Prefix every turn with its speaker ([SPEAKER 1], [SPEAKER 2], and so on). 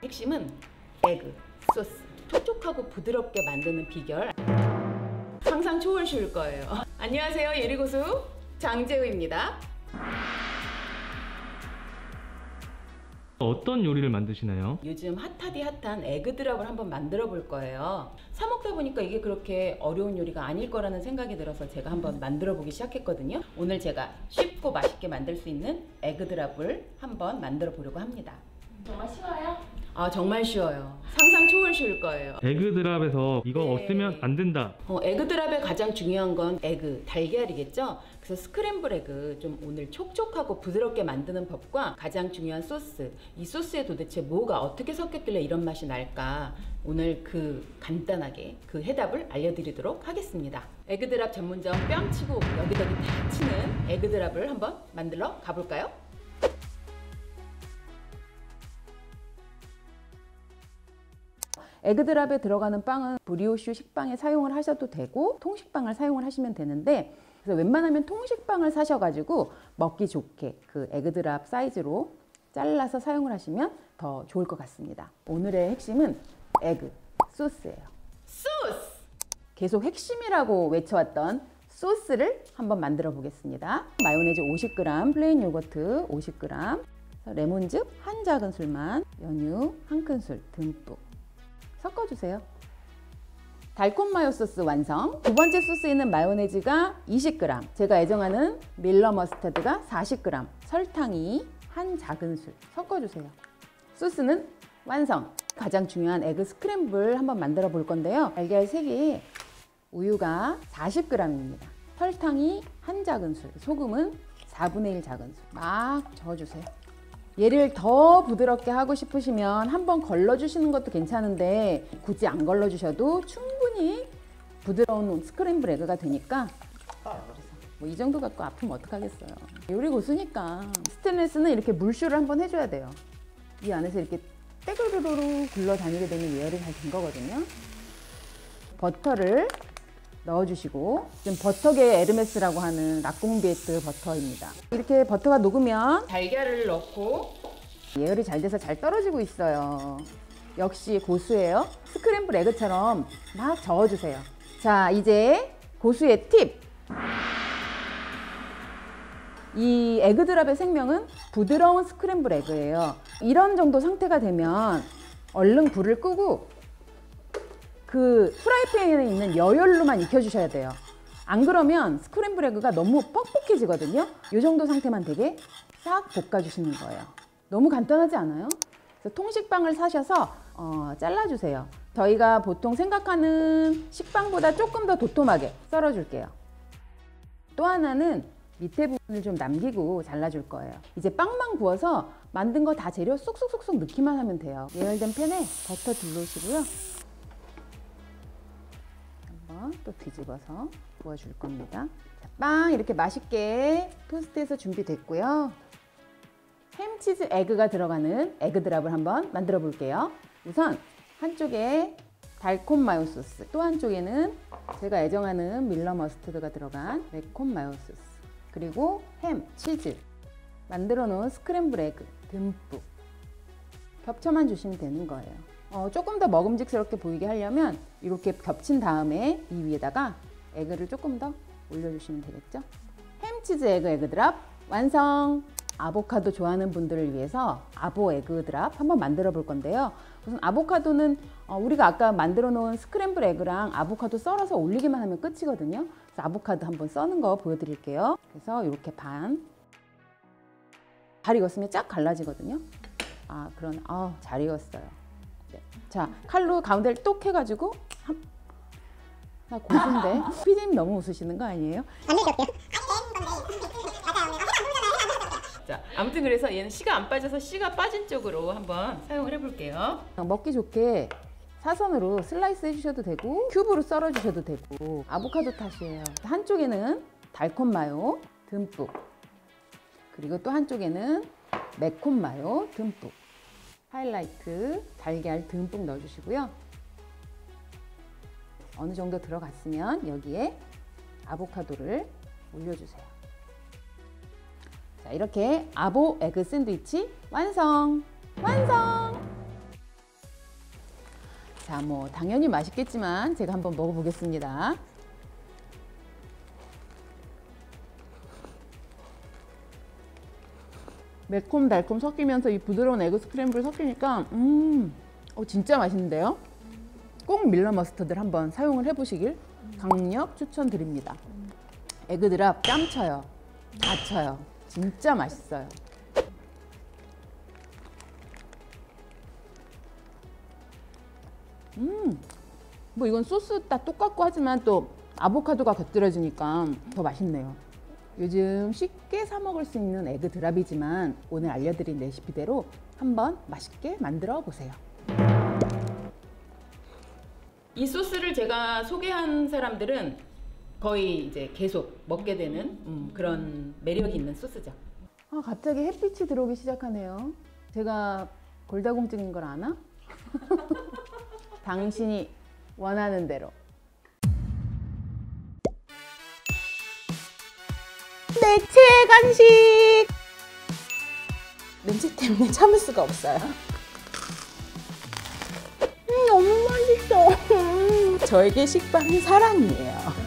[SPEAKER 1] 핵심은 에그 소스. 촉촉하고 부드럽게 만드는 비결 상상 초월실 거예요. 안녕하세요, 예리고수 장재우입니다.
[SPEAKER 2] 어떤 요리를 만드시나요?
[SPEAKER 1] 요즘 핫하디 핫한 에그드랍을 한번 만들어 볼 거예요. 사 먹다 보니까 이게 그렇게 어려운 요리가 아닐 거라는 생각이 들어서 제가 한번 만들어 보기 시작했거든요. 오늘 제가 쉽고 맛있게 만들 수 있는 에그드랍을 한번 만들어 보려고 합니다.
[SPEAKER 3] 정말 쉬워요?
[SPEAKER 1] 아, 정말 쉬워요. 상상 초월 쉬울 거예요.
[SPEAKER 2] 에그드랍에서 이거
[SPEAKER 1] 네.
[SPEAKER 2] 없으면 안 된다.
[SPEAKER 1] 에그드랍의 가장 중요한 건 에그, 달걀이겠죠? 그래서 스크램블 에그, 좀 오늘 촉촉하고 부드럽게 만드는 법과 가장 중요한 소스, 이 소스에 도대체 뭐가 어떻게 섞였길래 이런 맛이 날까? 오늘 간단하게 그 해답을 알려드리도록 하겠습니다. 에그드랍 전문점 뺨치고 여기저기 다 치는 에그드랍을 한번 만들러 가볼까요? 에그드랍에 들어가는 빵은 브리오슈 식빵에 사용을 하셔도 되고 통식빵을 사용을 하시면 되는데, 그래서 웬만하면 통식빵을 사셔가지고 먹기 좋게 그 에그드랍 사이즈로 잘라서 사용을 하시면 더 좋을 것 같습니다. 오늘의 핵심은 에그 소스예요. 소스! 계속 핵심이라고 외쳐왔던 소스를 한번 만들어 보겠습니다. 마요네즈 50g, 플레인 요거트 50g, 레몬즙 한 작은술만, 연유 한 큰술 듬뿍 섞어주세요. 달콤 마요 소스 완성. 두 번째 소스에는 마요네즈가 20g, 제가 애정하는 밀러 머스타드가 40g, 설탕이 한 작은술 섞어주세요. 소스는 완성. 가장 중요한 에그 스크램블 한번 만들어 볼 건데요. 달걀 3개에 우유가 40g입니다. 설탕이 한 작은술, 소금은 4분의 1 작은술 막 저어주세요. 얘를 더 부드럽게 하고 싶으시면 한번 걸러주시는 것도 괜찮은데 굳이 안 걸러주셔도 충분히 부드러운 스크램블 에그가 되니까, 뭐 이 정도 갖고 아프면 어떡하겠어요. 요리 고수니까. 스테인레스는 이렇게 물쇼를 한번 해줘야 돼요. 이 안에서 이렇게 떼그르르 굴러다니게 되면 예열이 잘 된 거거든요. 버터를 넣어주시고, 지금 버터계 에르메스라고 하는 라콩비에트 버터입니다. 이렇게 버터가 녹으면 달걀을 넣고 예열이 잘 돼서 잘 떨어지고 있어요. 역시 고수예요. 스크램블 에그처럼 막 저어주세요. 자, 이제 고수의 팁! 이 에그드랍의 생명은 부드러운 스크램블 에그예요. 이런 정도 상태가 되면 얼른 불을 끄고 그 프라이팬에 있는 여열로만 익혀주셔야 돼요. 안 그러면 스크램블 에그가 너무 뻑뻑해지거든요. 이 정도 상태만 되게 싹 볶아주시는 거예요. 너무 간단하지 않아요? 그래서 통식빵을 사셔서 잘라주세요. 저희가 보통 생각하는 식빵보다 조금 더 도톰하게 썰어줄게요. 또 하나는 밑에 부분을 좀 남기고 잘라줄 거예요. 이제 빵만 구워서 만든 거 다 재료 쏙쏙쏙쏙 넣기만 하면 돼요. 예열된 팬에 버터 둘러시고요. 한번 또 뒤집어서 구워줄 겁니다. 자, 빵 이렇게 맛있게 토스트해서 준비됐고요. 햄치즈 에그가 들어가는 에그드랍을 한번 만들어 볼게요. 우선 한쪽에 달콤 마요 소스, 또 한쪽에는 제가 애정하는 밀러 머스타드가 들어간 매콤 마요 소스, 그리고 햄, 치즈, 만들어 놓은 스크램블 에그 듬뿍 겹쳐만 주시면 되는 거예요. 조금 더 먹음직스럽게 보이게 하려면 이렇게 겹친 다음에 이 위에다가 에그를 조금 더 올려주시면 되겠죠? 햄치즈 에그 에그드랍 완성! 아보카도 좋아하는 분들을 위해서 아보 에그드랍 한번 만들어 볼 건데요. 우선 아보카도는 우리가 아까 만들어 놓은 스크램블 에그랑 아보카도 썰어서 올리기만 하면 끝이거든요. 그래서 아보카도 한번 써는 거 보여드릴게요. 그래서 이렇게 잘 익었으면 쫙 갈라지거든요. 잘 익었어요. 네. 자, 칼로 가운데를 똑 해가지고 나 고수인데 피디님 너무 웃으시는 거 아니에요?
[SPEAKER 3] 안 내줄게요.
[SPEAKER 1] 자, 아무튼 그래서 얘는 씨가 안 빠져서 씨가 빠진 쪽으로 한번 사용을 해볼게요. 먹기 좋게 사선으로 슬라이스 해주셔도 되고 큐브로 썰어 주셔도 되고 아보카도 탓이에요. 한쪽에는 달콤 마요 듬뿍, 그리고 또 한쪽에는 매콤 마요 듬뿍, 하이라이트 달걀 듬뿍 넣어주시고요. 어느 정도 들어갔으면 여기에 아보카도를 올려주세요. 자, 이렇게 아보 에그 샌드위치 완성! 완성! 자, 뭐 당연히 맛있겠지만 제가 한번 먹어보겠습니다. 매콤 달콤 섞이면서 이 부드러운 에그 스크램블 섞이니까 진짜 맛있는데요? 꼭 밀러 머스터드를 한번 사용을 해보시길 강력 추천드립니다. 에그드랍 짬쳐요. 다 쳐요. 진짜 맛있어요. 뭐 이건 소스 다 똑같고 하지만 또 아보카도가 곁들여지니까 더 맛있네요. 요즘 쉽게 사 먹을 수 있는 에그 드랍이지만 오늘 알려드린 레시피대로 한번 맛있게 만들어 보세요. 이 소스를 제가 소개한 사람들은 거의 이제 계속 먹게 되는 그런 매력이 있는 소스죠. 갑자기 햇빛이 들어오기 시작하네요. 제가 골다공 찍은 걸 아나? 당신이 원하는 대로. 내 최애 간식! 냄새 때문에 참을 수가 없어요. 너무 맛있어. 저에게 식빵은 사랑이에요.